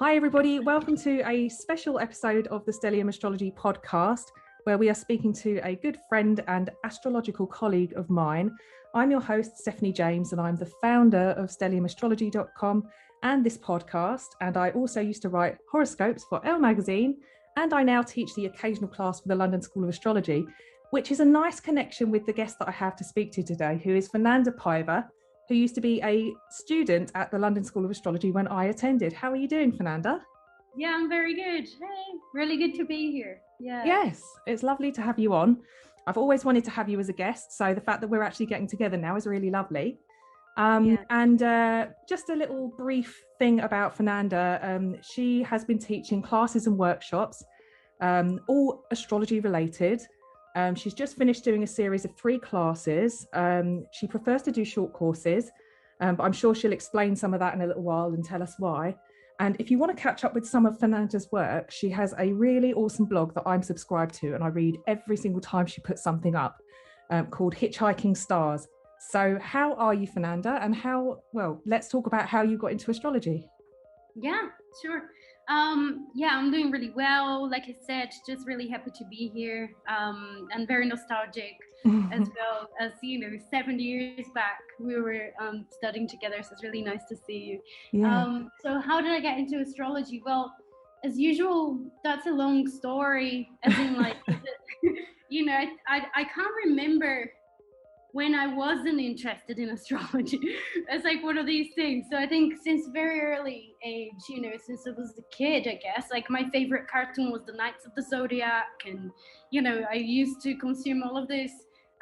Hi everybody, welcome to a special episode of the Stellium Astrology Podcast, where we are speaking to a good friend and astrological colleague of mine. I'm your host, Stephanie James, and I'm the founder of stelliumastrology.com and this podcast. And I also used to write horoscopes for Elle magazine, and I now teach the occasional class for the London School of Astrology, which is a nice connection with the guest that I have to speak to today, who is Fernanda Paiva, who used to be a student at the London School of Astrology when I attended. How are you doing, Fernanda? Yeah, I'm very good. Hey, really good to be here. Yeah. Yes, it's lovely to have you on. I've always wanted to have you as a guest, so the fact that we're actually getting together now is really lovely. And just a little brief thing about Fernanda. She has been teaching classes and workshops, all astrology related. She's just finished doing a series of 3 classes. She prefers to do short courses, but I'm sure she'll explain some of that in a little while and tell us why. And if you want to catch up with some of Fernanda's work, she has a really awesome blog that I'm subscribed to, and I read every single time she puts something up, called Hitchhiking Stars. So how are you, Fernanda? And let's talk about how you got into astrology. Yeah, sure. I'm doing really well. Like I said, just really happy to be here, and very nostalgic as well. As 7 years back we were studying together, so it's really nice to see you. Yeah. So how did I get into astrology? Well, as usual, that's a long story, as in like I can't remember when I wasn't interested in astrology. It's like one of these things. So I think since very early age, since I was a kid, I guess, like my favorite cartoon was the Knights of the Zodiac. And, I used to consume all of this.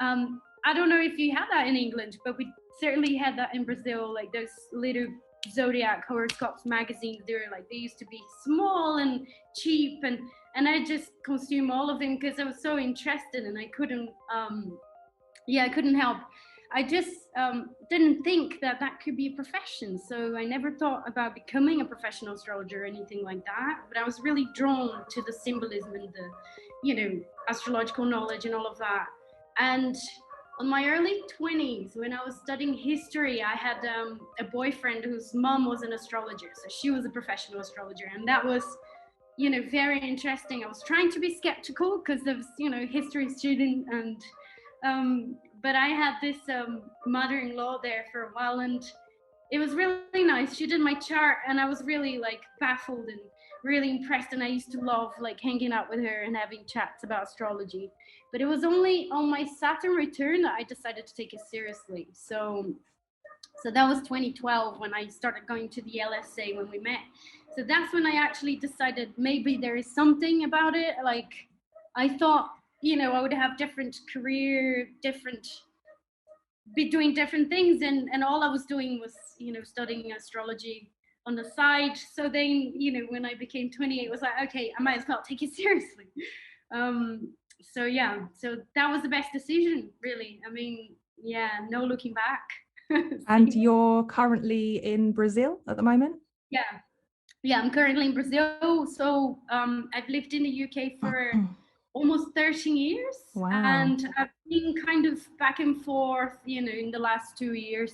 I don't know if you had that in England, but we certainly had that in Brazil, like those little Zodiac horoscopes magazines. They used to be small and cheap. And I just consumed all of them because I was so interested, and I couldn't help. I just didn't think that could be a profession. So I never thought about becoming a professional astrologer or anything like that. But I was really drawn to the symbolism and the, astrological knowledge and all of that. And on my early 20s, when I was studying history, I had a boyfriend whose mom was an astrologer. So she was a professional astrologer. And that was, very interesting. I was trying to be skeptical because I was, history student, and but I had this mother-in-law there for a while, and it was really nice. She did my chart, and I was really baffled and really impressed, and I used to love hanging out with her and having chats about astrology. But it was only on my Saturn return that I decided to take it seriously. So that was 2012 when I started going to the LSA when we met. So that's when I actually decided maybe there is something about it. I thought, I would have different career, be doing different things. And all I was doing was, studying astrology on the side. So then, when I became 28, it was like, okay, I might as well take it seriously. So that was the best decision, really. I mean, no looking back. And you're currently in Brazil at the moment? Yeah, I'm currently in Brazil. So I've lived in the UK for almost 13 years. Wow. And I've been kind of back and forth, in the last 2 years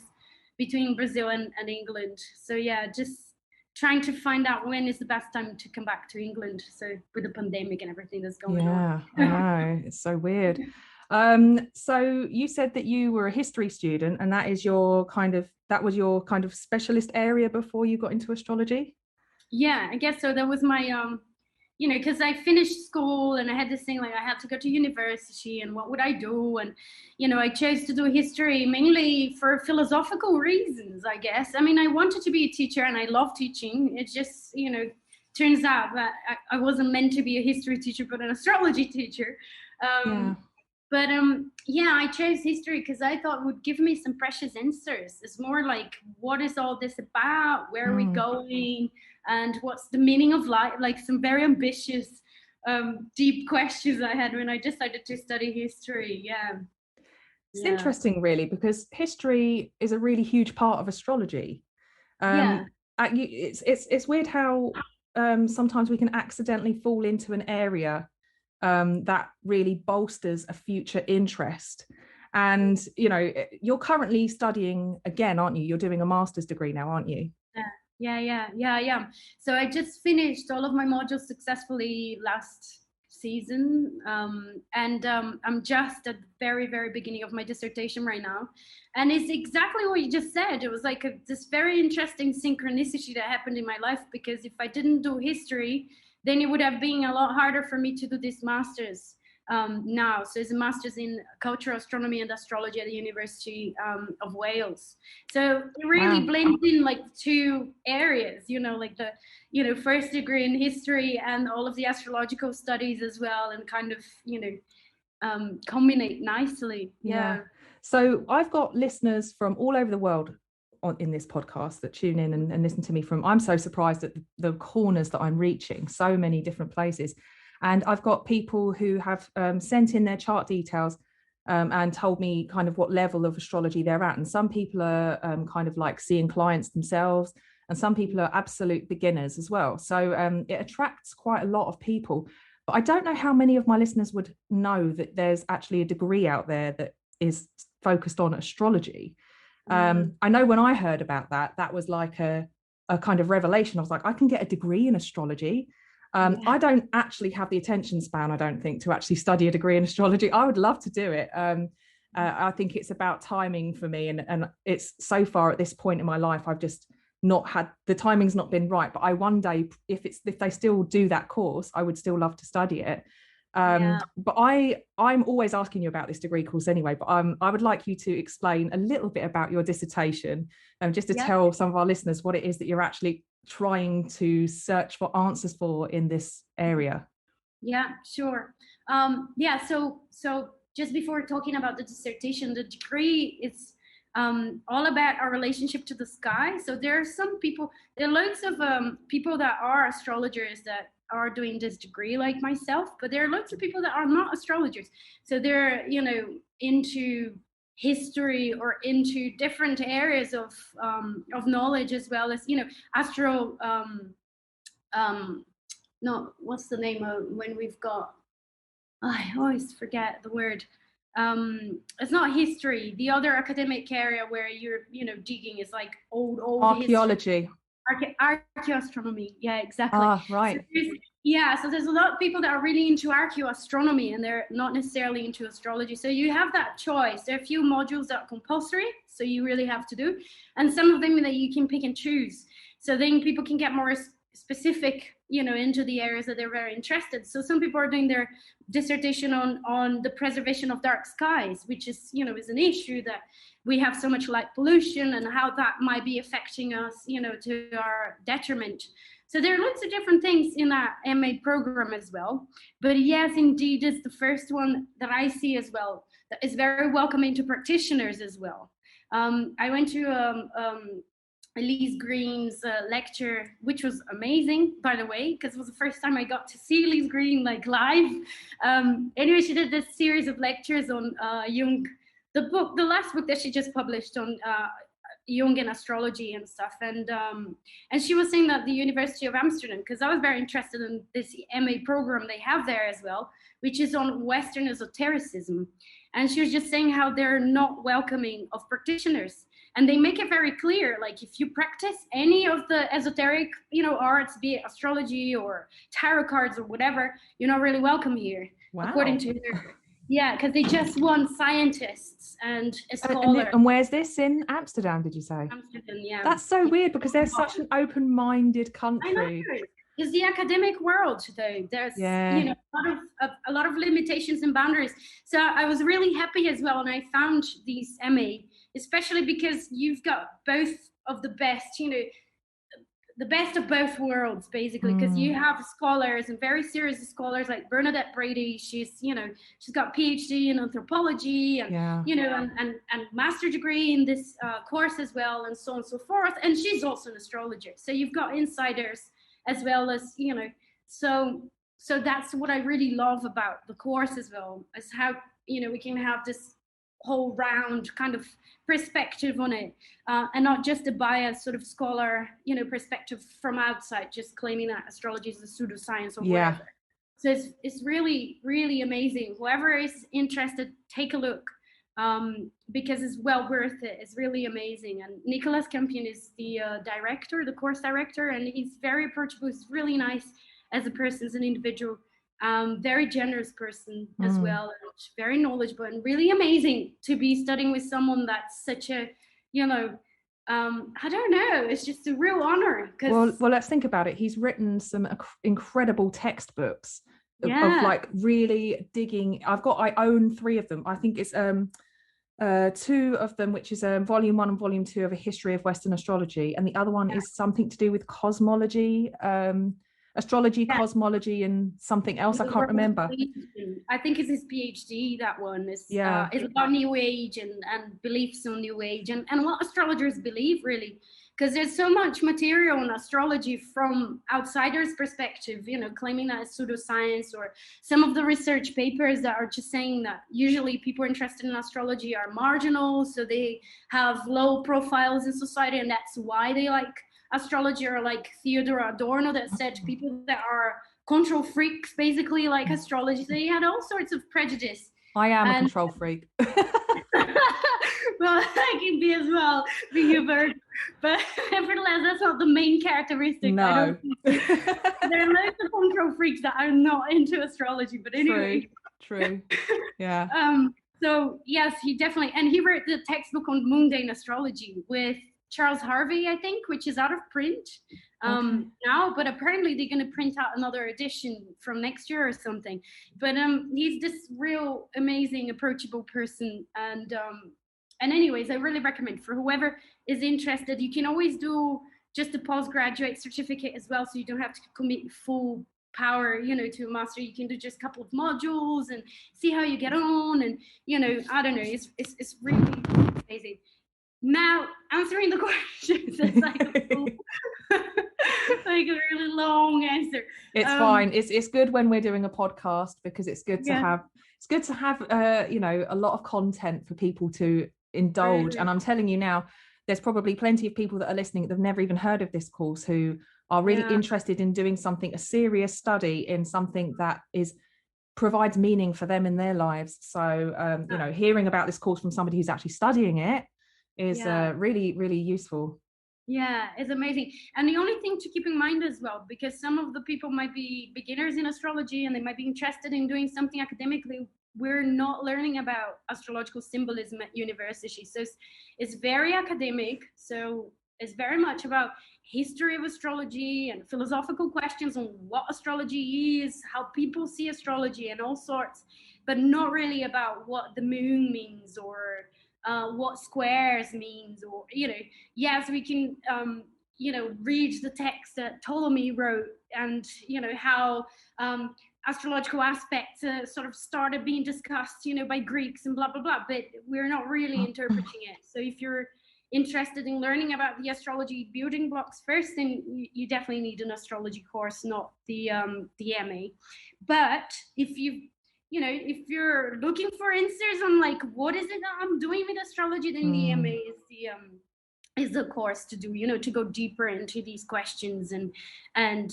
between Brazil and England. So just trying to find out when is the best time to come back to England. So with the pandemic and everything that's going on. Yeah, I know. It's so weird. So you said that you were a history student, and that was your kind of specialist area before you got into astrology? Yeah, I guess so. That was my because I finished school and I had this thing I had to go to university, and what would I do? And, I chose to do history mainly for philosophical reasons, I guess. I mean, I wanted to be a teacher and I love teaching. It just, turns out that I wasn't meant to be a history teacher, but an astrology teacher. But I chose history because I thought it would give me some precious answers. It's more like, what is all this about? Where are we going? And what's the meaning of life? Some very ambitious, deep questions I had when I decided to study history. It's interesting, really, because history is a really huge part of astrology. It's weird how sometimes we can accidentally fall into an area that really bolsters a future interest. And you're currently studying again, aren't you? You're doing a master's degree now, aren't you? Yeah. So I just finished all of my modules successfully last season, and I'm just at the very, very beginning of my dissertation right now. And it's exactly what you just said. It was like this very interesting synchronicity that happened in my life, because if I didn't do history, then it would have been a lot harder for me to do this master's now. So it's a master's in Cultural Astronomy and Astrology at the University of Wales. So it really blends in like two areas, like the, first degree in history and all of the astrological studies as well, and kind of, combine nicely. Yeah. So I've got listeners from all over the world in this podcast that tune in and listen to me from, I'm so surprised at the corners that I'm reaching, so many different places. And I've got people who have sent in their chart details and told me kind of what level of astrology they're at. And some people are kind of like seeing clients themselves, and some people are absolute beginners as well. So it attracts quite a lot of people. But I don't know how many of my listeners would know that there's actually a degree out there that is focused on astrology. I know when I heard about that was like a kind of revelation. I was like, I can get a degree in astrology. I don't actually have the attention span, I don't think, to actually study a degree in astrology. I would love to do it. I think it's about timing for me. And it's so far at this point in my life, I've just not had, the timing's not been right. But I one day, if they still do that course, I would still love to study it. But I'm always asking you about this degree course anyway, but I would like you to explain a little bit about your dissertation, just to tell some of our listeners what it is that you're actually trying to search for answers for in this area. Yeah, sure. So just before talking about the dissertation, the degree is all about our relationship to the sky. So there are loads of people that are astrologers that are doing this degree like myself, but there are lots of people that are not astrologers. So they're, into history or into different areas of knowledge, as well as, no, what's the name of when we've got, I always forget the word. It's not history. The other academic area where you're, digging is like old archaeology. Archaeoastronomy. Yeah, exactly. Right. So there's a lot of people that are really into archaeoastronomy, and they're not necessarily into astrology. So you have that choice. There are a few modules that are compulsory, so you really have to do, and some of them that you can pick and choose. So then people can get more specific, into the areas that they're very interested. So some people are doing their dissertation on the preservation of dark skies, which is, is an issue that we have so much light pollution, and how that might be affecting us, to our detriment. So there are lots of different things in that MA program as well. But yes, indeed, it's the first one that I see as well that is very welcoming to practitioners as well. I went to Elise Green's lecture, which was amazing, by the way, because it was the first time I got to see Elise Green like live. Anyway, she did this series of lectures on Jung, the last book that she just published on Jung and astrology and stuff, and she was saying that the University of Amsterdam, because I was very interested in this MA program they have there as well, which is on Western esotericism, and she was just saying how they're not welcoming of practitioners. And they make it very clear, like if you practice any of the esoteric, arts, be it astrology or tarot cards or whatever, you're not really welcome here. Wow. According to her. Yeah, because they just want scientists and scholars. And where's this? In Amsterdam, did you say? Amsterdam, yeah. That's so weird, because they're such an open-minded country. I know. It's the academic world, though. There's a lot of limitations and boundaries. So I was really happy as well, and I found these MA, especially because you've got both of the best, the best of both worlds, basically, because you have scholars, and very serious scholars like Bernadette Brady. She's got PhD in anthropology and, and master degree in this course as well, and so on and so forth. And she's also an astrologer. So you've got insiders as well as, so that's what I really love about the course as well, is how, we can have this whole round kind of perspective on it, and not just a biased sort of scholar, perspective from outside, just claiming that astrology is a pseudoscience or whatever. So it's really, really amazing. Whoever is interested, take a look. because it's well worth it. It's really amazing. And Nicolas Campion is the director, the course director, and he's very approachable. He's really nice as a person, as an individual. Very generous person as well, and very knowledgeable, and really amazing to be studying with someone that's such a, I don't know, it's just a real honor. Well, let's think about it. He's written some incredible textbooks of like really digging. I own 3 of them. I think it's 2 of them, which is volume 1 and volume 2 of A History of Western Astrology, and the other one is something to do with cosmology, astrology, cosmology, and something else I can't remember. I think it's his PhD. That one is it's about New Age and beliefs on New Age and what astrologers believe, really, because there's so much material on astrology from outsiders' perspective, claiming that it's pseudoscience, or some of the research papers that are just saying that usually people interested in astrology are marginal, so they have low profiles in society, and that's why they like astrology, or like Theodore Adorno that said people that are control freaks basically like astrology. They had all sorts of prejudice. I am a control freak. Well, I can be as well, being a bird, but nevertheless, that's not the main characteristic. No. There are loads of control freaks that are not into astrology, but anyway. True. Yeah. So yes, he definitely, and he wrote the textbook on mundane astrology with Charles Harvey, I think, which is out of print now, but apparently they're going to print out another edition from next year or something. But he's this real amazing, approachable person, and anyways, I really recommend for whoever is interested. You can always do just a postgraduate certificate as well, so you don't have to commit full power, to a master. You can do just a couple of modules and see how you get on, and I don't know, it's really amazing. Now, answering the questions, it's like a really long answer. It's fine. It's good when we're doing a podcast, because it's good to have a lot of content for people to indulge. And I'm telling you now, there's probably plenty of people that are listening that have never even heard of this course, who are really interested in doing something, a serious study in something that provides meaning for them in their lives. So hearing about this course from somebody who's actually studying it is really, really useful. Yeah, it's amazing. And the only thing to keep in mind as well, because some of the people might be beginners in astrology and they might be interested in doing something academically, we're not learning about astrological symbolism at university. So it's very academic. So it's very much about history of astrology and philosophical questions on what astrology is, how people see astrology and all sorts, but not really about what the moon means, or what squares means, or yes, we can read the text that Ptolemy wrote, and how astrological aspects sort of started being discussed by Greeks and blah blah blah, but we're not really interpreting it. So if you're interested in learning about the astrology building blocks first, then you definitely need an astrology course, not the MA. But if you're looking for answers on like what is it that I'm doing with astrology, then the MA is the course to do, to go deeper into these questions and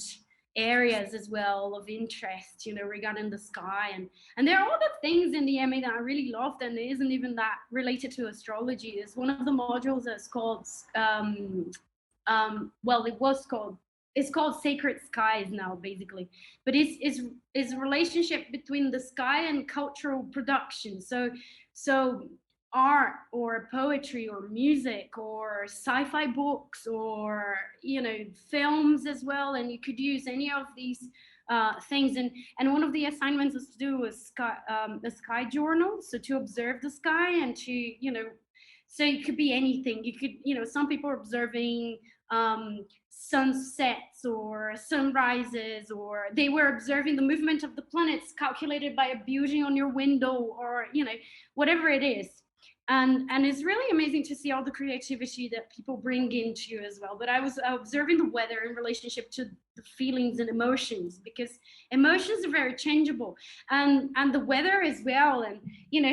areas as well of interest, regarding the sky. And there are other things in the MA that I really loved, and it isn't even that related to astrology. It's one of the modules that's called it's called Sacred Skies now, basically, but it's a relationship between the sky and cultural production. So art or poetry or music or sci-fi books or films as well, and you could use any of these things. And one of the assignments was to do a sky journal, so to observe the sky and to so it could be anything. You could some people are observing sunsets or sunrises, or they were observing the movement of the planets calculated by a building on your window, or whatever it is. And it's really amazing to see all the creativity that people bring into you as well. But I was observing the weather in relationship to the feelings and emotions, because emotions are very changeable, and the weather as well, and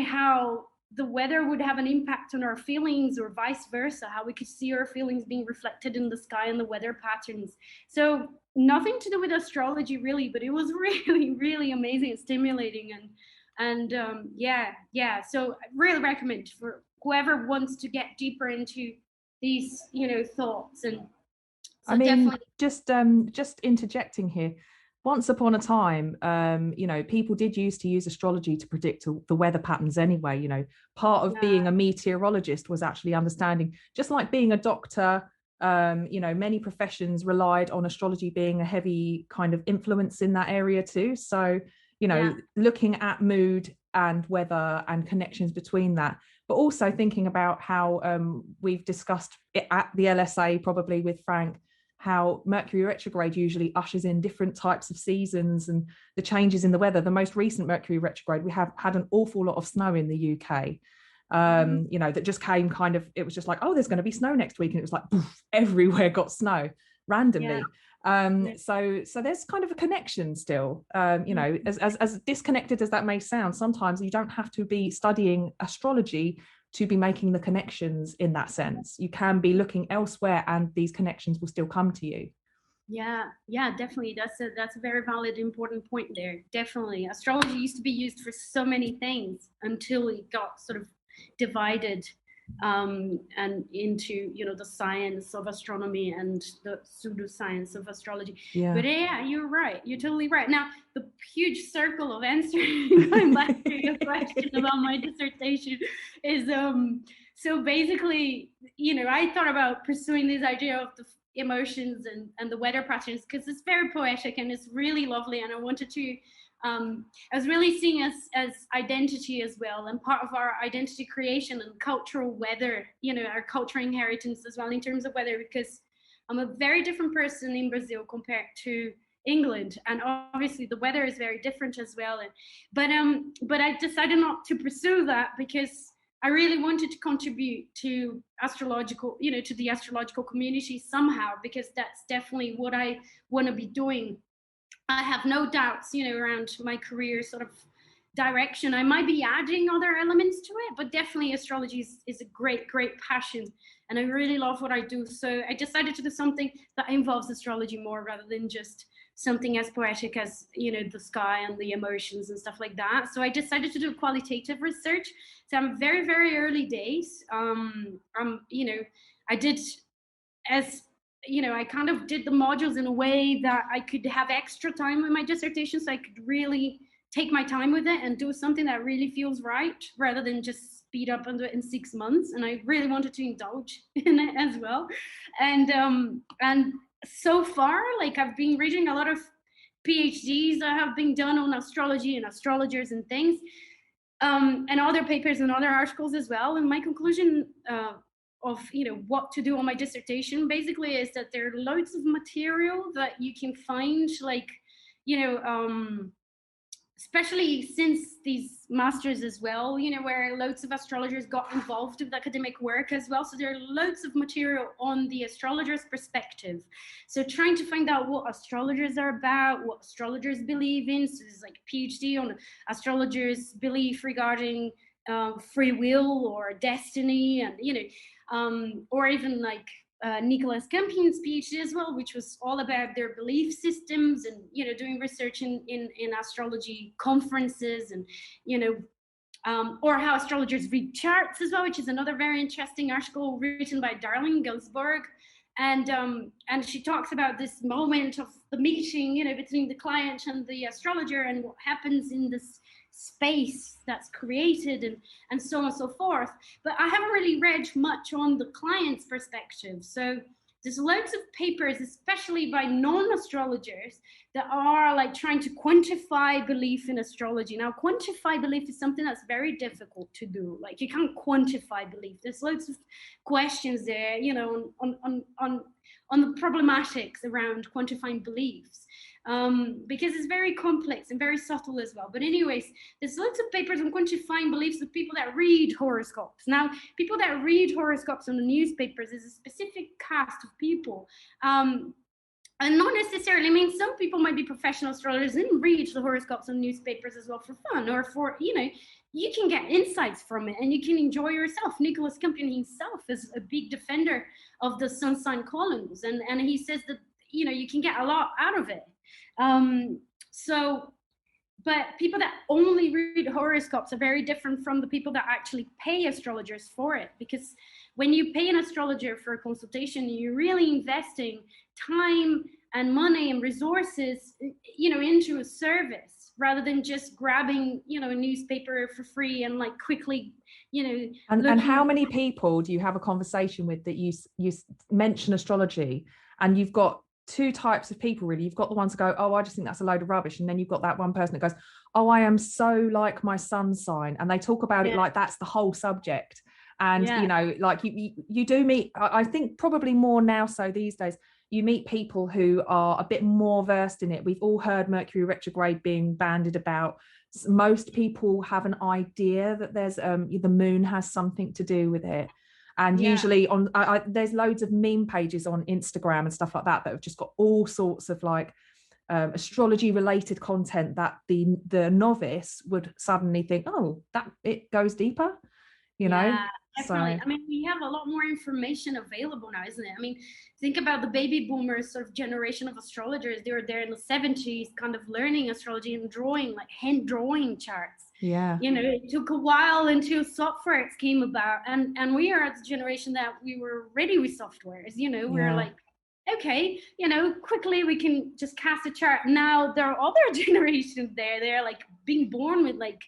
how the weather would have an impact on our feelings, or vice versa, how we could see our feelings being reflected in the sky and the weather patterns. So nothing to do with astrology really, but it was really, really amazing and stimulating. And so I really recommend for whoever wants to get deeper into these, thoughts. And so I mean, definitely just interjecting here. Once upon a time, people did used to use astrology to predict the weather patterns anyway. Part of being a meteorologist was actually understanding, just like being a doctor. Many professions relied on astrology being a heavy kind of influence in that area too. So, looking at mood and weather and connections between that, but also thinking about how we've discussed it at the LSA, probably with Frank, how Mercury retrograde usually ushers in different types of seasons and the changes in the weather. The most recent Mercury retrograde, we have had an awful lot of snow in the UK. That just came it was just like, oh, there's going to be snow next week. And it was like, poof, everywhere got snow randomly. So there's kind of a connection still, as disconnected as that may sound. Sometimes you don't have to be studying astrology to be making the connections in that sense. You can be looking elsewhere and these connections will still come to you. Yeah, definitely. That's a very valid, important point there. Definitely. Astrology used to be used for so many things until it got sort of divided and into the science of astronomy and the pseudoscience of astrology. But you're right, you're totally right. Now the huge circle of answering going back to your question about my dissertation is so basically I thought about pursuing this idea of the emotions and the weather patterns because it's very poetic and it's really lovely, and I wanted to I was really seeing as identity as well, and part of our identity creation and cultural weather, our cultural inheritance as well in terms of weather, because I'm a very different person in Brazil compared to England, and obviously the weather is very different as well. But I decided not to pursue that because I really wanted to contribute to astrological, to the astrological community somehow, because that's definitely what I want to be doing. I have no doubts, around my career sort of direction. I might be adding other elements to it, but definitely astrology is a great, great passion. And I really love what I do. So I decided to do something that involves astrology more rather than just something as poetic as, the sky and the emotions and stuff like that. So I decided to do qualitative research. So I'm very, very early days. I did I kind of did the modules in a way that I could have extra time with my dissertation, so I could really take my time with it and do something that really feels right rather than just speed up and do it in 6 months. And I really wanted to indulge in it as well. And so far, I've been reading a lot of PhDs that have been done on astrology and astrologers and things, and other papers and other articles as well. And my conclusion of what to do on my dissertation basically is that there are loads of material that you can find, especially since these masters as well, where loads of astrologers got involved with academic work as well. So there are loads of material on the astrologer's perspective. So trying to find out what astrologers are about, what astrologers believe in. So there's PhD on astrologers' belief regarding free will or destiny, and or even Nicholas Campion's PhD as well, which was all about their belief systems and doing research in astrology conferences, and or how astrologers read charts as well, which is another very interesting article written by Darlene Gilsberg. And she talks about this moment of the meeting, between the client and the astrologer, and what happens in this space that's created, and so on and so forth. But I haven't really read much on the client's perspective. So there's loads of papers, especially by non-astrologers, that are trying to quantify belief in astrology. Now, quantify belief is something that's very difficult to do. You can't quantify belief. There's loads of questions there, on the problematics around quantifying beliefs, because it's very complex and very subtle as well. But anyways, there's lots of papers on quantifying beliefs of people that read horoscopes. Now, people that read horoscopes on the newspapers is a specific cast of people. And not necessarily, some people might be professional astrologers and read the horoscopes on newspapers as well for fun, or for, you can get insights from it and you can enjoy yourself. Nicholas Campion himself is a big defender of the sun sign columns, and he says that, you can get a lot out of it. So but people that only read horoscopes are very different from the people that actually pay astrologers for it. Because when you pay an astrologer for a consultation, you're really investing time and money and resources, into a service, rather than just grabbing, a newspaper for free and like quickly, And how many people do you have a conversation with that you mention astrology, and you've got two types of people really? You've got the ones who go, oh, I just think that's a load of rubbish, and then you've got that one person that goes, oh, I am so like my sun sign, and they talk about it like that's the whole subject. And like you do meet, I think probably more now so these days, you meet people who are a bit more versed in it. We've all heard Mercury retrograde being bandied about. Most people have an idea that there's the moon has something to do with it. And usually on there's loads of meme pages on Instagram and stuff like that have just got all sorts of like astrology related content that the novice would suddenly think, oh, that it goes deeper, Definitely. So, I mean, we have a lot more information available now, isn't it? I mean, think about the baby boomers sort of generation of astrologers. They were there in the 70s kind of learning astrology and drawing, like hand drawing charts. Yeah. It took a while until softwares came about. And we are at the generation that we were ready with softwares. We're like, okay, quickly we can just cast a chart. Now there are other generations there. They're like being born with like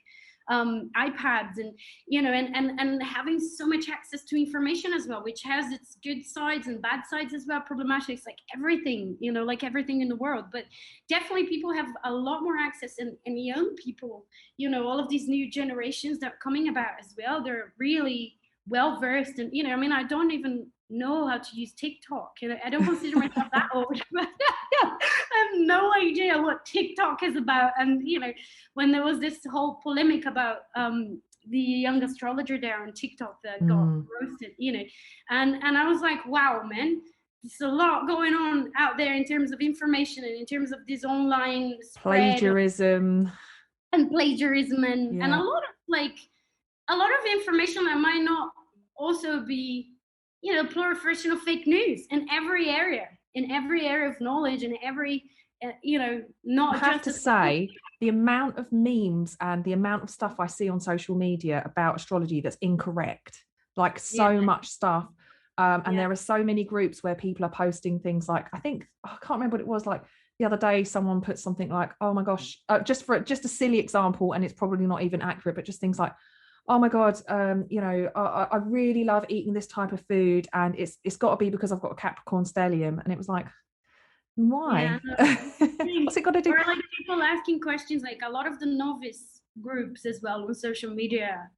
iPads and having so much access to information as well, which has its good sides and bad sides as well, problematics, like everything, like everything in the world. But definitely people have a lot more access, and young people, all of these new generations that are coming about as well, they're really well versed. And I don't even know how to use TikTok. I don't consider myself that old, but I have no idea what TikTok is about. And when there was this whole polemic about the young astrologer there on TikTok that got roasted, and I was like, wow, man, there's a lot going on out there in terms of information and in terms of this online plagiarism and a lot of information that might not also be proliferation of fake news in every area of knowledge, and every not I have to say, the amount of memes and the amount of stuff I see on social media about astrology that's incorrect, like so much stuff. And there are so many groups where people are posting things like, I can't remember what it was, like the other day someone put something like, oh my gosh, just a silly example, and it's probably not even accurate, but just things like, oh my God, I really love eating this type of food, and it's got to be because I've got a Capricorn stellium. And it was like, why? What's it got to do? Or like people asking questions, like a lot of the novice groups as well on social media.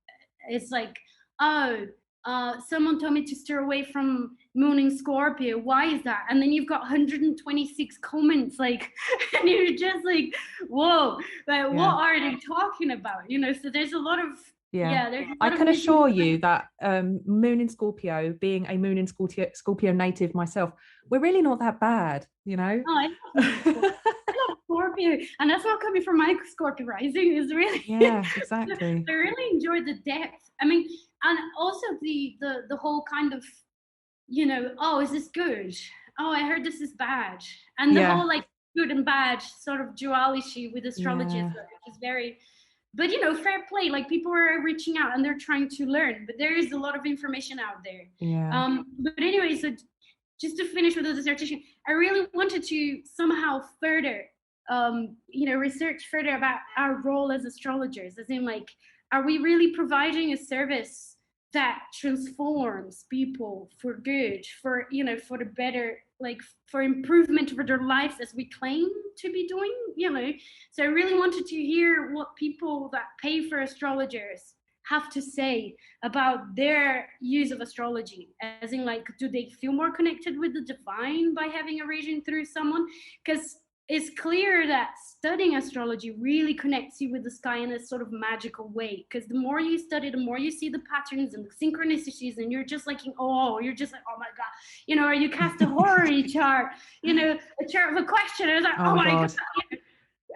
It's like, someone told me to steer away from moon in Scorpio. Why is that? And then you've got 126 comments, like, and you're just like, whoa, like, what are they talking about? So there's a lot of I can assure you that moon in Scorpio, being a moon in Scorpio native myself, we're really not that bad, I love Scorpio, and that's not coming from my Scorpio rising. Is really exactly. I really enjoyed the depth. I mean, and also the whole kind of oh, is this good? Oh, I heard this is bad, and the whole like good and bad sort of duality with astrology is very. But fair play, like people are reaching out and they're trying to learn, but there is a lot of information out there. But anyway, so just to finish with the dissertation, I really wanted to somehow further research further about our role as astrologers, as in like, are we really providing a service that transforms people for good, for for the better, like for improvement for their lives as we claim to be doing, So I really wanted to hear what people that pay for astrologers have to say about their use of astrology, as in like, do they feel more connected with the divine by having a reading through someone? Because it's clear that studying astrology really connects you with the sky in a sort of magical way, because the more you study, the more you see the patterns and the synchronicities, and you're just like, oh my God, or you cast a horror chart, a chart of a question, and it's like, oh my God.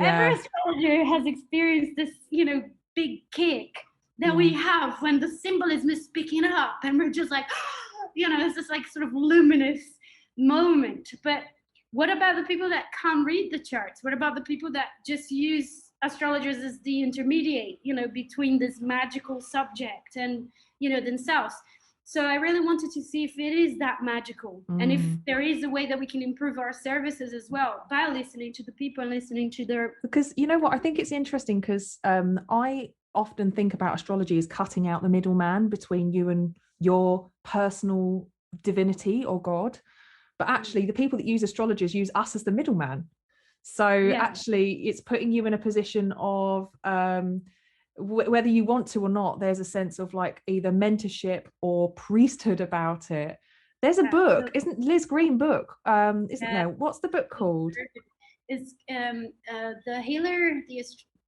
Every astrologer has experienced this, big kick that we have when the symbolism is picking up, and we're just like, it's this like sort of luminous moment. But what about the people that can't read the charts? What about the people that just use astrologers as the intermediate, between this magical subject and, themselves. So I really wanted to see if it is that magical, and if there is a way that we can improve our services as well by listening to the people and listening to their. Because you know what, I think it's interesting because I often think about astrology as cutting out the middleman between you and your personal divinity or God, but actually the people that use astrologers use us as the middleman. So actually it's putting you in a position of whether you want to or not, there's a sense of like either mentorship or priesthood about it. There's a book, isn't Liz Green book, isn't there? What's the book called? It's the healer,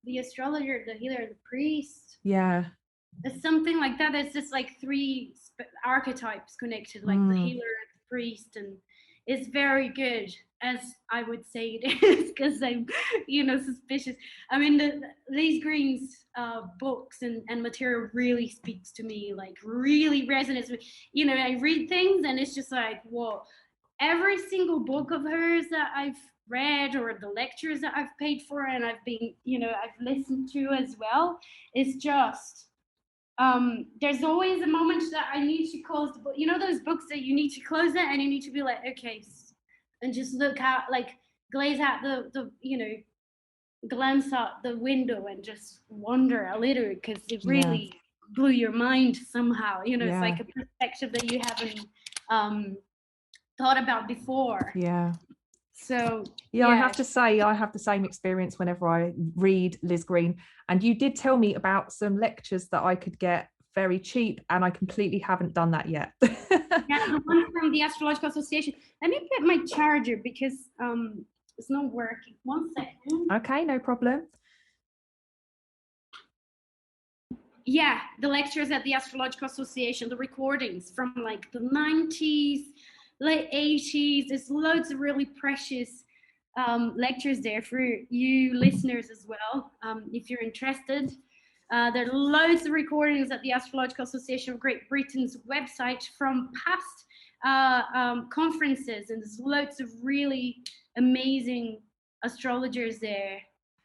the astrologer, the healer, the priest. Yeah. It's something like that. It's just like three archetypes connected, like the healer, the priest, and it's very good, as I would say it is, because I'm, suspicious. I mean, these Green's books and material really speaks to me, like really resonates with, I read things and it's just like, whoa, every single book of hers that I've read or the lectures that I've paid for and I've been, I've listened to as well, it's just, there's always a moment that I need to close the book. Those books that you need to close it and you need to be like, okay, and just look out, like glaze out the glance out the window and just wonder a little, because it really blew your mind somehow. It's like a perspective that you haven't thought about before. So I have to say I have the same experience whenever I read Liz Green, and you did tell me about some lectures that I could get very cheap, and I completely haven't done that yet. The one from the Astrological Association. Let me get my charger because it's not working. 1 second. Okay, no problem. Yeah, the lectures at the Astrological Association, the recordings from like the 90s, late 80s. There's loads of really precious lectures there for you listeners as well, if you're interested. There are loads of recordings at the Astrological Association of Great Britain's website from past conferences, and there's loads of really amazing astrologers there.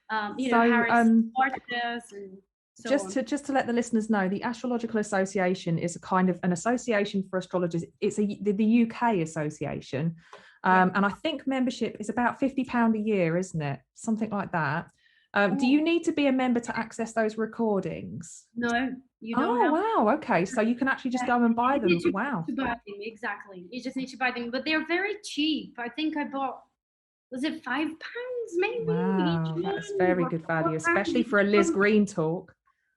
Harris Marcus and just to let the listeners know, the Astrological Association is a kind of an association for astrologers. It's the UK association, and I think membership is about £50 a year, isn't it? Something like that. Do you need to be a member to access those recordings? No, you don't. Oh, wow. Okay. So you can actually just go and buy them. Wow. To buy them, exactly. You just need to buy them, but they're very cheap. I think I bought, was it £5 maybe? Wow, that's very good value, especially for a Liz Green talk.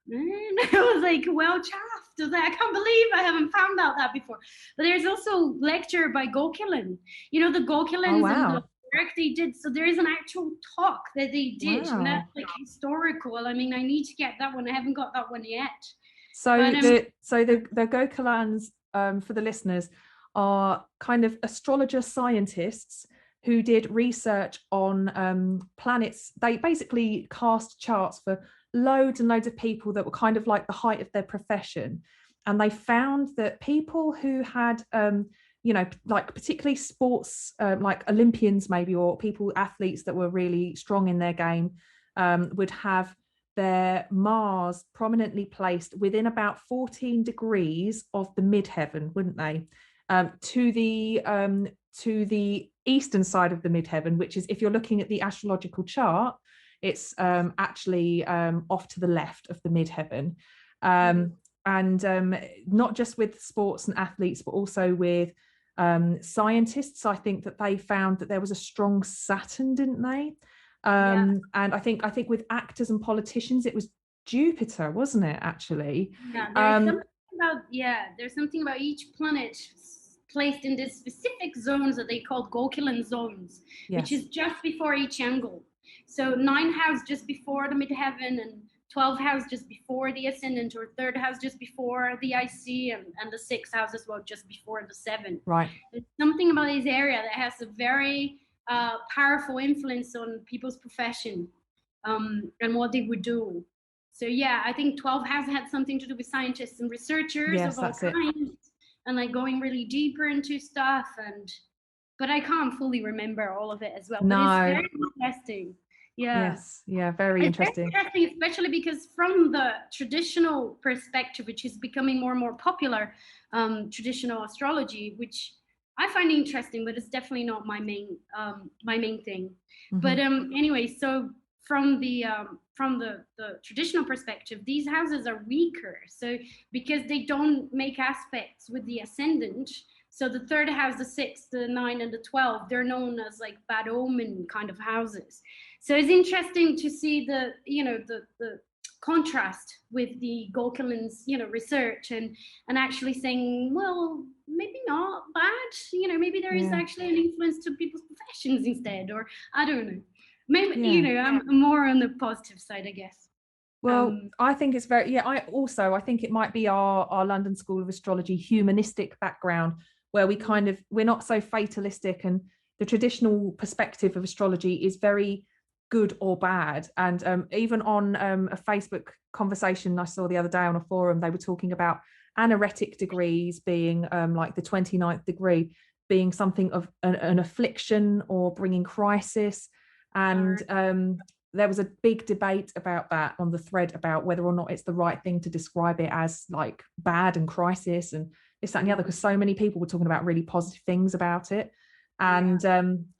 And I was like, well chuffed. I was like, I can't believe I haven't found out that before. But there's also lecture by Gokilin. The Gokilins and the work they did. So there is an actual talk that they did, and that's like historical. I mean, I need to get that one. I haven't got that one yet. So the Gokilans, for the listeners, are kind of astrologer scientists who did research on planets. They basically cast charts for loads and loads of people that were kind of like the height of their profession, and they found that people who had like particularly sports, like Olympians maybe, or athletes that were really strong in their game, would have their Mars prominently placed within about 14 degrees of the midheaven, wouldn't they? To the eastern side of the midheaven, which is, if you're looking at the astrological chart, it's actually off to the left of the midheaven. And not just with sports and athletes, but also with scientists. I think that they found that there was a strong Saturn, didn't they? And I think with actors and politicians, it was Jupiter, wasn't it, actually? There's something about each planet placed in this specific zones that they called Gokilin zones, which is just before each angle. So 9th house just before the midheaven, and 12th house just before the ascendant, or 3rd house just before the IC, and the 6th house as well just before the 7th. Right. There's something about this area that has a very powerful influence on people's profession and what they would do. So I think 12th house had something to do with scientists and researchers of all kinds, and like going really deeper into stuff, but I can't fully remember all of it as well. No. But it's very interesting. Yes, yeah, very interesting. Very interesting, especially because from the traditional perspective, which is becoming more and more popular, traditional astrology, which I find interesting, but it's definitely not my main thing. Mm-hmm. But anyway, so from the traditional perspective, these houses are weaker. So because they don't make aspects with the ascendant, so the third house, the 6th, the 9, and the 12, they're known as like bad omen kind of houses. So it's interesting to see the contrast with the Gauquelin's, research and actually saying, well, maybe not bad, maybe there is actually an influence to people's professions instead, or I don't know. Maybe, I'm more on the positive side, I guess. Well, I think it's very, I think it might be our London School of Astrology humanistic background, where we're not so fatalistic, and the traditional perspective of astrology is very good or bad. And even on a Facebook conversation I saw the other day on a forum, they were talking about anaretic degrees being like the 29th degree being something of an affliction or bringing crisis. And there was a big debate about that on the thread, about whether or not it's the right thing to describe it as like bad and crisis and this, that, and the other, because so many people were talking about really positive things about it. And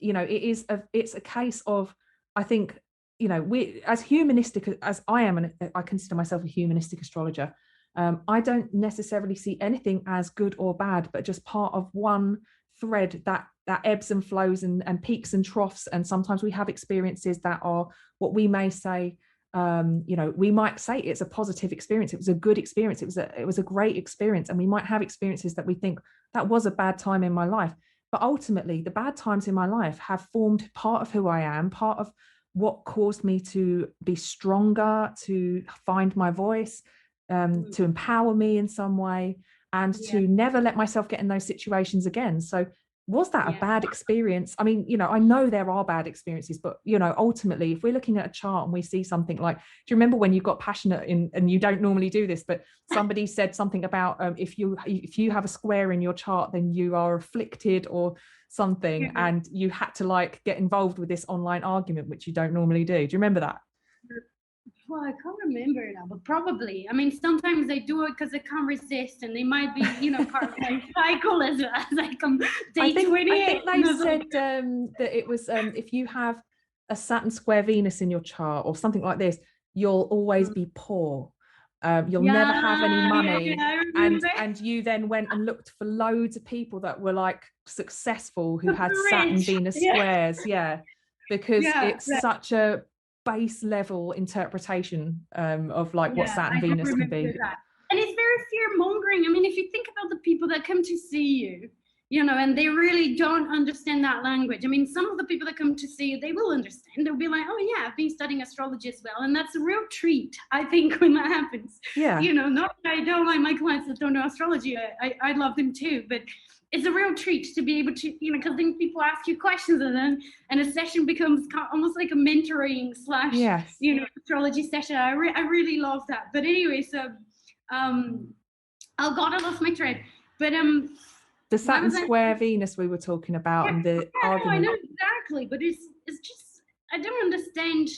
it's a case of, I think, we, as humanistic as I am, and I consider myself a humanistic astrologer, I don't necessarily see anything as good or bad, but just part of one thread that ebbs and flows and peaks and troughs. And sometimes we have experiences that are what we may say, we might say it's a positive experience, it was a good experience, it was a great experience. And we might have experiences that we think that was a bad time in my life, but ultimately the bad times in my life have formed part of who I am, part of what caused me to be stronger, to find my voice, to empower me in some way, and to never let myself get in those situations again. So was that a bad experience? I mean, I know there are bad experiences, but, ultimately, if we're looking at a chart and we see something like, do you remember when you got passionate and you don't normally do this, but somebody said something about if you have a square in your chart, then you are afflicted or something, and you had to like get involved with this online argument, which you don't normally do. Do you remember that? Well, I can't remember now, but probably. I mean, sometimes they do it because they can't resist, and they might be, part of my cycle as I come day 28. I think they said that it was if you have a Saturn square Venus in your chart or something like this, you'll always be poor. You'll never have any money. And you then went and looked for loads of people that were like successful who had Saturn Venus squares. Because it's such a base level interpretation of like what Saturn Venus can be. That. And it's very fear mongering. I mean, if you think about the people that come to see you, and they really don't understand that language. I mean, some of the people that come to see you, they will understand. They'll be like, oh yeah, I've been studying astrology as well. And that's a real treat, I think, when that happens. Yeah. Not that I don't like my clients that don't know astrology. I love them too, but it's a real treat to be able to, because then people ask you questions and a session becomes almost like a mentoring / astrology session. I really love that. But anyway, so, oh God, I lost my thread. But the Saturn square Venus we were talking about, and the argument. I know exactly, but it's just, I don't understand.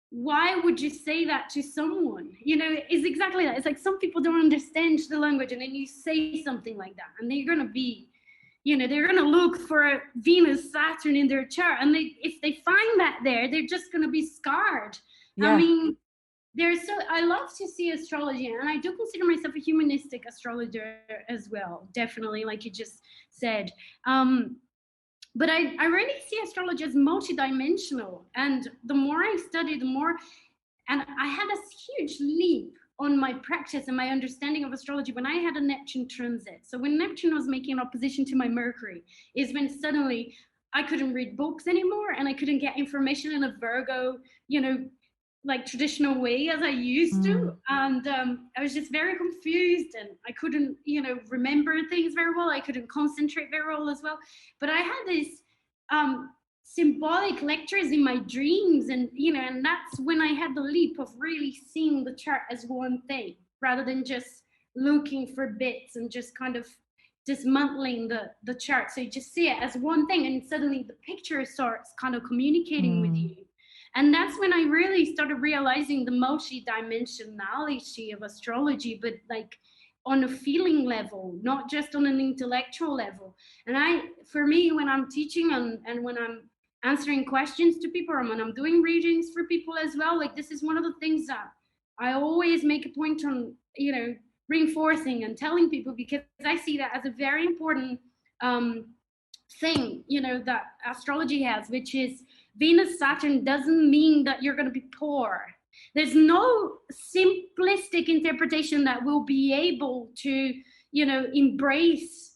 Why would you say that to someone? It's exactly that. It's like some people don't understand the language, and then you say something like that, and they're going to be, they're going to look for a Venus, Saturn in their chart, and if they find that there, they're just going to be scarred. Yeah. I mean, I love to see astrology, and I do consider myself a humanistic astrologer as well, definitely, like you just said. But I really see astrology as multidimensional. And the more I study, the more, and I had a huge leap on my practice and my understanding of astrology when I had a Neptune transit. So when Neptune was making an opposition to my Mercury, is when suddenly I couldn't read books anymore, and I couldn't get information in a Virgo, like traditional way as I used to. And I was just very confused, and I couldn't, remember things very well. I couldn't concentrate very well as well. But I had these symbolic lectures in my dreams, and, and that's when I had the leap of really seeing the chart as one thing, rather than just looking for bits and just kind of dismantling the chart. So you just see it as one thing, and suddenly the picture starts kind of communicating with you. And that's when I really started realizing the multi-dimensionality of astrology, but like on a feeling level, not just on an intellectual level. And for me, when I'm teaching and when I'm answering questions to people, or when I'm doing readings for people as well, like this is one of the things that I always make a point on, reinforcing and telling people, because I see that as a very important thing, that astrology has, which is Venus Saturn doesn't mean that you're going to be poor. There's no simplistic interpretation that will be able to, embrace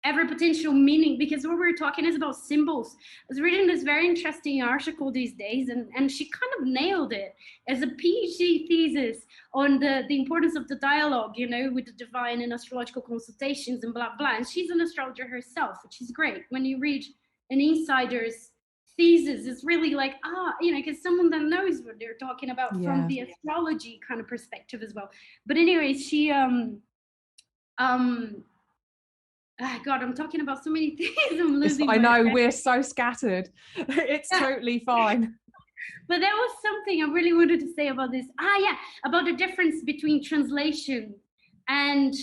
every potential meaning, because what we're talking is about symbols. I was reading this very interesting article these days, and she kind of nailed it as a PhD thesis on the importance of the dialogue, with the divine and astrological consultations and blah, blah. And she's an astrologer herself, which is great. When you read an insider's thesis, it's really like, because someone that knows what they're talking about from the astrology kind of perspective as well. But anyways, she, God, I'm talking about so many things. I'm losing. I know, we're so scattered. It's totally fine. But there was something I really wanted to say about this. About the difference between translation and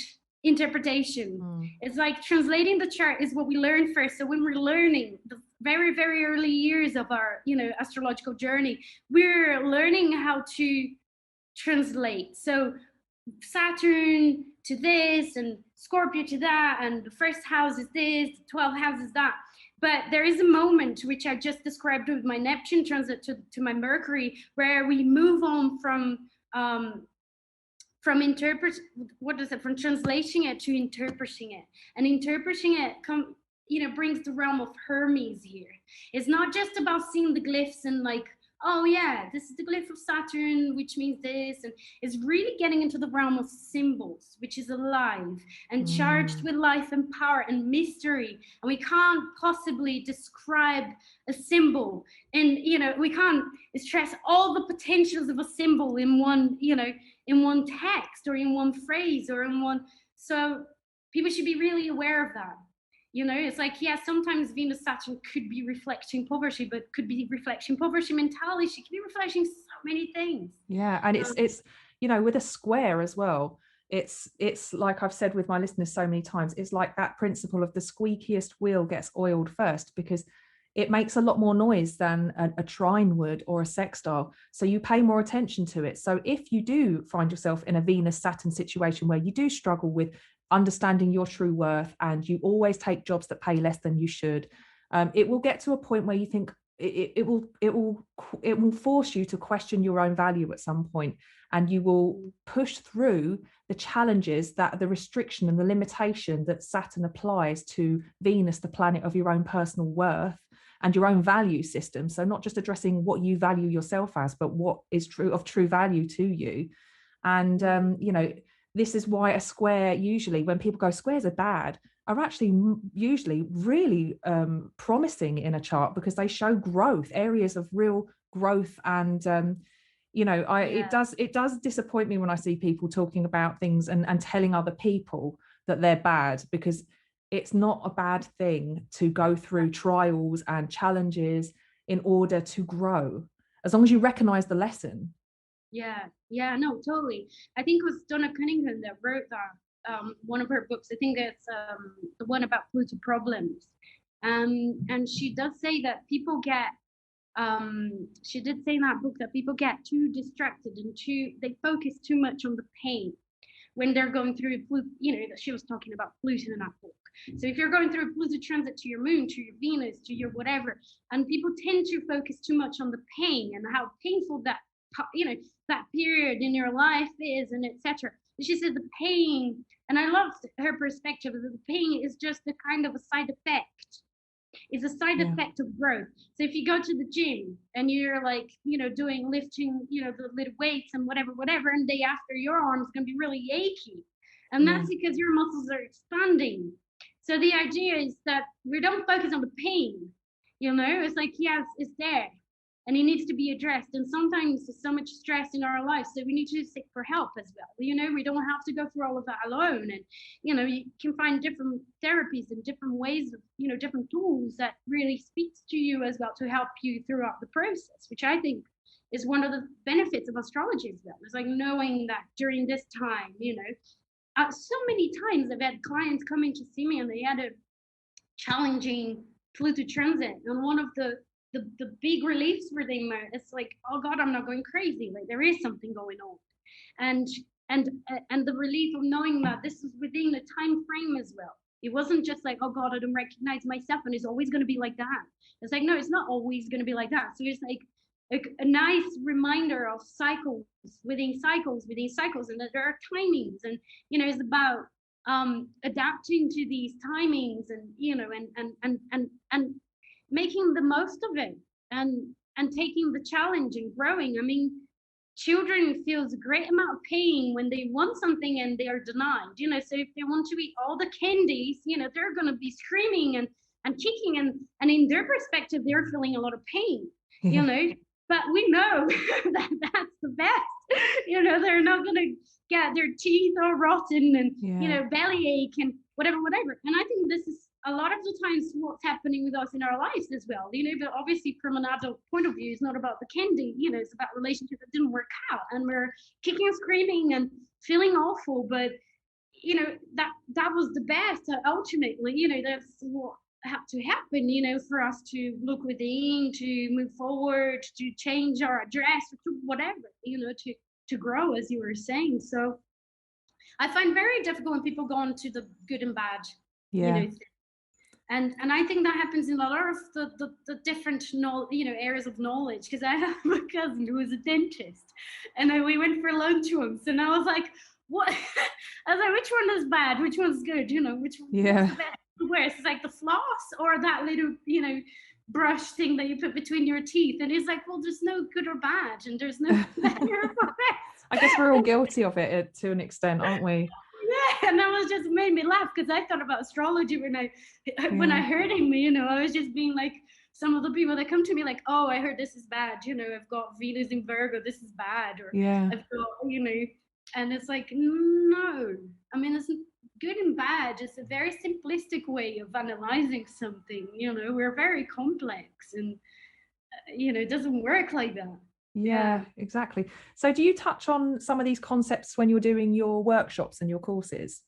interpretation. It's like translating the chart is what we learn first. So when we're learning the very, very early years of our, astrological journey, we're learning how to translate. So Saturn to this and Scorpio to that, and the first house is this, 12th house is that. But there is a moment which I just described with my Neptune transit to my Mercury, where we move on from translating it to interpreting it. And interpreting it brings the realm of Hermes here. It's not just about seeing the glyphs and like, oh yeah, this is the glyph of Saturn, which means this. And it's really getting into the realm of symbols, which is alive and charged with life and power and mystery. And we can't possibly describe a symbol. And, we can't stress all the potentials of a symbol in one, in one text or in one phrase or in one. So people should be really aware of that. It's like, sometimes Venus Saturn could be reflecting poverty, but could be reflecting poverty mentality. She could be reflecting so many things. Yeah. And it's with a square as well, it's like I've said with my listeners so many times, it's like that principle of the squeakiest wheel gets oiled first, because it makes a lot more noise than a trine would or a sextile. So you pay more attention to it. So if you do find yourself in a Venus Saturn situation where you do struggle with understanding your true worth and you always take jobs that pay less than you should, it will get to a point where you think it will force you to question your own value at some point, and you will push through the challenges, that the restriction and the limitation that Saturn applies to Venus, the planet of your own personal worth and your own value system. So not just addressing what you value yourself as, but what is true value to you. And this is why a square, usually when people go squares are bad, are actually usually really promising in a chart, because they show growth, areas of real growth. And it does disappoint me when I see people talking about things and telling other people that they're bad, because it's not a bad thing to go through trials and challenges in order to grow, as long as you recognize the lesson. No, totally. I think it was Donna Cunningham that wrote that, one of her books. I think it's the one about Pluto problems. And she does say that people get, she did say in that book that people get too distracted and they focus too much on the pain when they're going through Pluto, she was talking about Pluto in that book. So if you're going through a Pluto transit to your moon, to your Venus, to your whatever, and people tend to focus too much on the pain and how painful that period in your life is, and etc. She said the pain, and I loved her perspective, that the pain is just the kind of a side effect. It's a side effect of growth. So if you go to the gym and you're like, doing lifting, the little weights and whatever, and day after your arm's gonna be really achy. And that's because your muscles are expanding. So the idea is that we don't focus on the pain, it's like, it's there. And it needs to be addressed. And sometimes there's so much stress in our lives, so we need to seek for help as well. We don't have to go through all of that alone. And, you can find different therapies and different ways of, different tools that really speaks to you as well to help you throughout the process, which I think is one of the benefits of astrology as well. It's like knowing that during this time, so many times I've had clients coming to see me and they had a challenging Pluto transit, and one of the big reliefs for them, it's like, oh God, I'm not going crazy. Like there is something going on, and the relief of knowing that this is within the time frame as well. It wasn't just like, oh God, I don't recognize myself and it's always going to be like that. It's like, no, it's not always going to be like that. So it's like a nice reminder of cycles within cycles, and that there are timings, and it's about adapting to these timings, and making the most of it, and taking the challenge and growing. I mean, children feels a great amount of pain when they want something and they are denied, so if they want to eat all the candies, they're going to be screaming and kicking, and in their perspective they're feeling a lot of pain, but we know that that's the best. They're not going to get their teeth all rotten and bellyache and whatever. And I think this is a lot of the times what's happening with us in our lives as well, but obviously from an adult point of view, it's not about the candy, it's about relationships that didn't work out, and we're kicking and screaming and feeling awful, but that was the best. Ultimately, that's what had to happen, for us to look within, to move forward, to change our address, to whatever, to grow, as you were saying. So I find very difficult when people go into the good and bad, and I think that happens in a lot of the different areas of knowledge, because I have a cousin who is a dentist, and then we went for lunch once, and I was like, what? I was like, which one is bad, which one's good, which one's the best, worse? It's like the floss or that little brush thing that you put between your teeth, and it's like, well, there's no good or bad, and there's no better or best. I guess we're all guilty of it to an extent, aren't we? Yeah, and that was just made me laugh, because I thought about astrology when I heard him. I was just being like, some of the people that come to me like, oh, I heard this is bad, I've got Venus in Virgo, this is bad, or I've got, and it's like, no, I mean, it's good and bad. It's a very simplistic way of analyzing something. We're very complex, and it doesn't work like that. Yeah, exactly. So do you touch on some of these concepts when you're doing your workshops and your courses?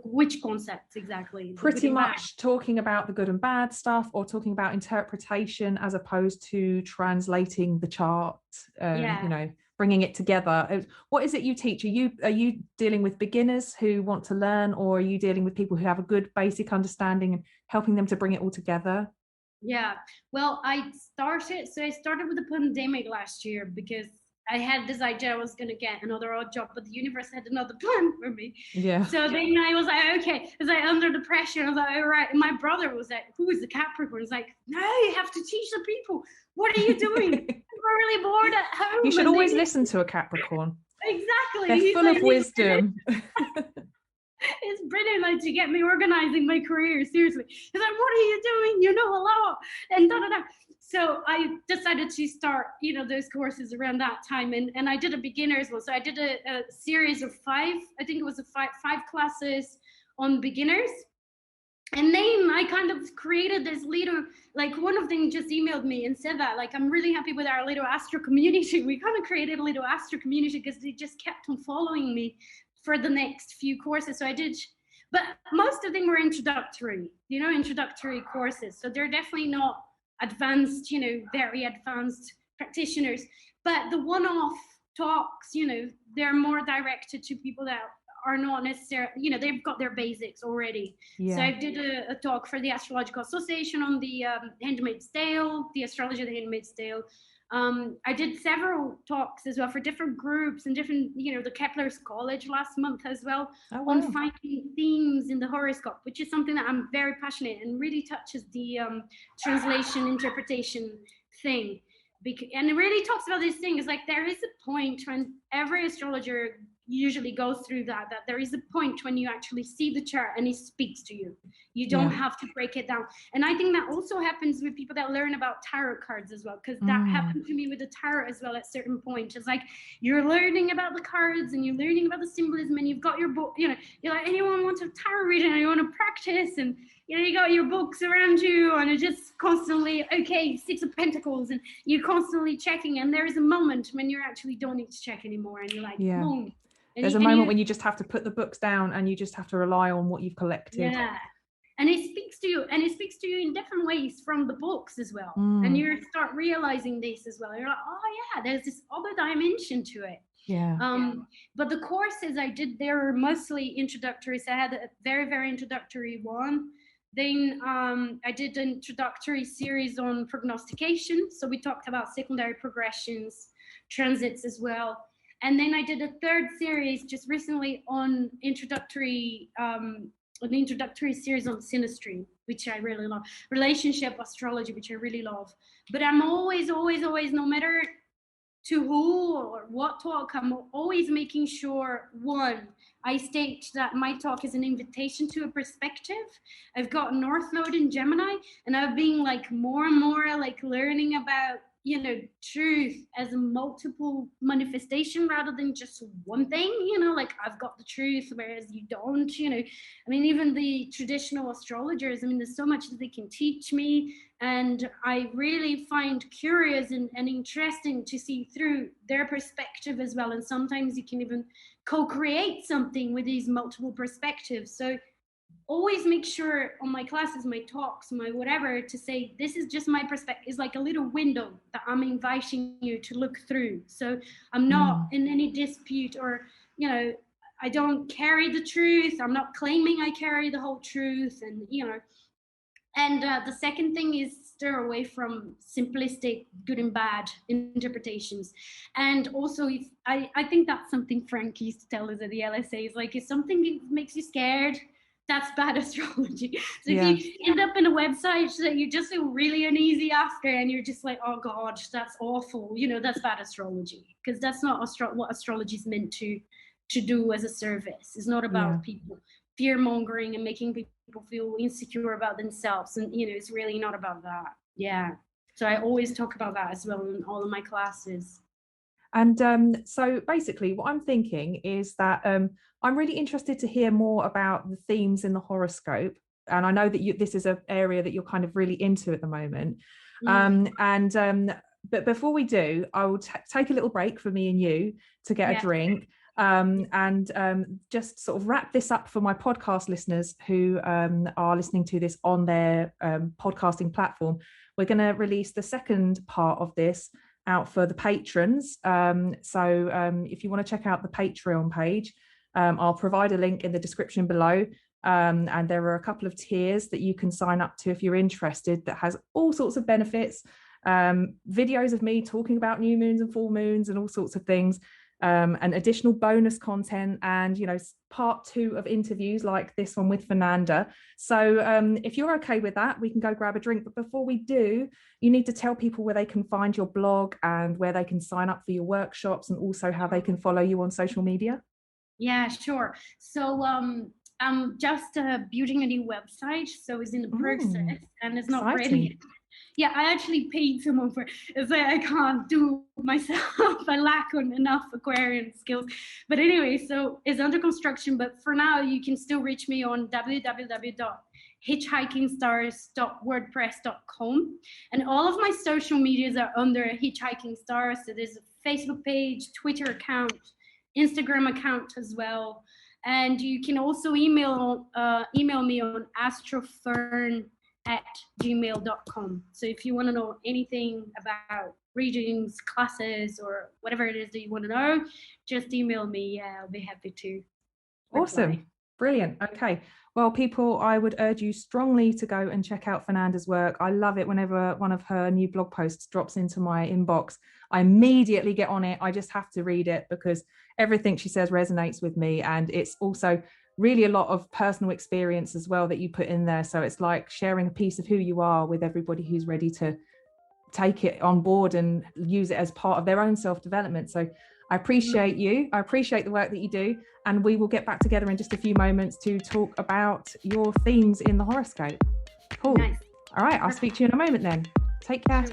Which concepts exactly? Pretty much talking about the good and bad stuff, or talking about interpretation as opposed to translating the chart, bringing it together. What is it you teach? Are you dealing with beginners who want to learn, or are you dealing with people who have a good basic understanding and helping them to bring it all together? Yeah, well, I started with the pandemic last year, because I had this idea I was going to get another odd job, but the universe had another plan for me. Yeah. So then I was like, okay, I was like under the pressure. I was like, all right. And my brother was like, who is the Capricorn? He's like, no, you have to teach the people. What are you doing? We're really bored at home. You should always listen to a Capricorn. Exactly. They're full of wisdom. It's brilliant, like, to get me organizing my career, seriously. He's like, what are you doing? You know a lot. And da-da-da. So I decided to start, those courses around that time. And I did a beginner's one. So I did a series of five classes on beginners. And then I kind of created this little, like, one of them just emailed me and said that, like, I'm really happy with our little astro community. We kind of created a little astro community because they just kept on following me for the next few courses. So I did, but most of them were introductory courses. So they're definitely not advanced, very advanced practitioners. But the one-off talks, they're more directed to people that are not necessarily, they've got their basics already. Yeah. So I did a talk for the Astrological Association on the Handmaid's Tale, the astrology of the Handmaid's Tale. I did several talks as well for different groups and different, the Kepler's College last month as well, on finding themes in the horoscope, which is something that I'm very passionate and really touches the translation interpretation thing. And it really talks about this thing. It's like there is a point when every astrologer usually goes through that there is a point when you actually see the chart and it speaks to you. You don't have to break it down. And I think that also happens with people that learn about tarot cards as well, because that happened to me with the tarot as well at certain points. It's like you're learning about the cards and you're learning about the symbolism and you've got your book, you're like, anyone wants a tarot reading and you want to practice, and you got your books around you and you're just constantly, okay, 6 of Pentacles, and you're constantly checking, and there is a moment when you actually don't need to check anymore, and you're like, boom. There's a moment when you just have to put the books down and you just have to rely on what you've collected. Yeah. And it speaks to you, in different ways from the books as well. And you start realizing this as well. You're like, oh yeah, there's this other dimension to it. Yeah. But the courses I did there were mostly introductory. So I had a very, very introductory one. Then I did an introductory series on prognostication. So we talked about secondary progressions, transits as well. And then I did a third series just recently on an introductory series on synastry, which I really love. Relationship astrology, which I really love. But I'm always, no matter to who or what talk, I'm always making sure, one, I state that my talk is an invitation to a perspective. I've got North Node in Gemini, and I've been like more and more like learning about, truth as a multiple manifestation rather than just one thing, like I've got the truth, whereas you don't, I mean, even the traditional astrologers, I mean, there's so much that they can teach me, and I really find curious and interesting to see through their perspective as well. And sometimes you can even co-create something with these multiple perspectives. So always make sure on my classes, my talks, my whatever, to say, this is just my perspective. It's like a little window that I'm inviting you to look through. So I'm not in any dispute, or, I don't carry the truth. I'm not claiming I carry the whole truth. And, and the second thing is steer away from simplistic good and bad interpretations. And also, if I think that's something Frank used to tell us at the LSA, is like, if something makes you scared, that's bad astrology. So if you end up in a website that you just feel really uneasy after, and you're just like, oh God, that's awful, that's bad astrology, because that's not what astrology is meant to do as a service. It's not about people fear mongering and making people feel insecure about themselves, and it's really not about that. So I always talk about that as well in all of my classes. And so basically what I'm thinking is that I'm really interested to hear more about the themes in the horoscope. And I know that this is an area that you're kind of really into at the moment. But before we do, I will take a little break for me and you to get a drink and just sort of wrap this up for my podcast listeners who are listening to this on their podcasting platform. We're going to release the second part of this out for the patrons. So if you want to check out the Patreon page, I'll provide a link in the description below. And there are a couple of tiers that you can sign up to if you're interested, that has all sorts of benefits, videos of me talking about new moons and full moons and all sorts of things, and additional bonus content, and part 2 of interviews like this one with Fernanda. So if you're okay with that, we can go grab a drink. But before we do, you need to tell people where they can find your blog and where they can sign up for your workshops, and also how they can follow you on social media. Yeah, sure. So I'm just building a new website, so it's in the process, and it's not ready. Yeah, I actually paid someone for it. It's like I can't do myself. I lack on enough Aquarian skills. But anyway, so it's under construction. But for now, you can still reach me on www.hitchhikingstars.wordpress.com. And all of my social medias are under Hitchhiking Stars. So there's a Facebook page, Twitter account, Instagram account as well. And you can also email me on astrofern@gmail.com. So if you want to know anything about readings, classes, or whatever it is that you want to know, just email me. Yeah, I'll be happy to. Awesome. Brilliant. Okay. Well, people, I would urge you strongly to go and check out Fernanda's work. I love it whenever one of her new blog posts drops into my inbox. I immediately get on it. I just have to read it because everything she says resonates with me. And it's also really a lot of personal experience as well that you put in there. So it's like sharing a piece of who you are with everybody who's ready to take it on board and use it as part of their own self-development. So I appreciate you. I appreciate the work that you do. And we will get back together in just a few moments to talk about your themes in the horoscope. Cool. Nice. All right. I'll speak to you in a moment then. Take care.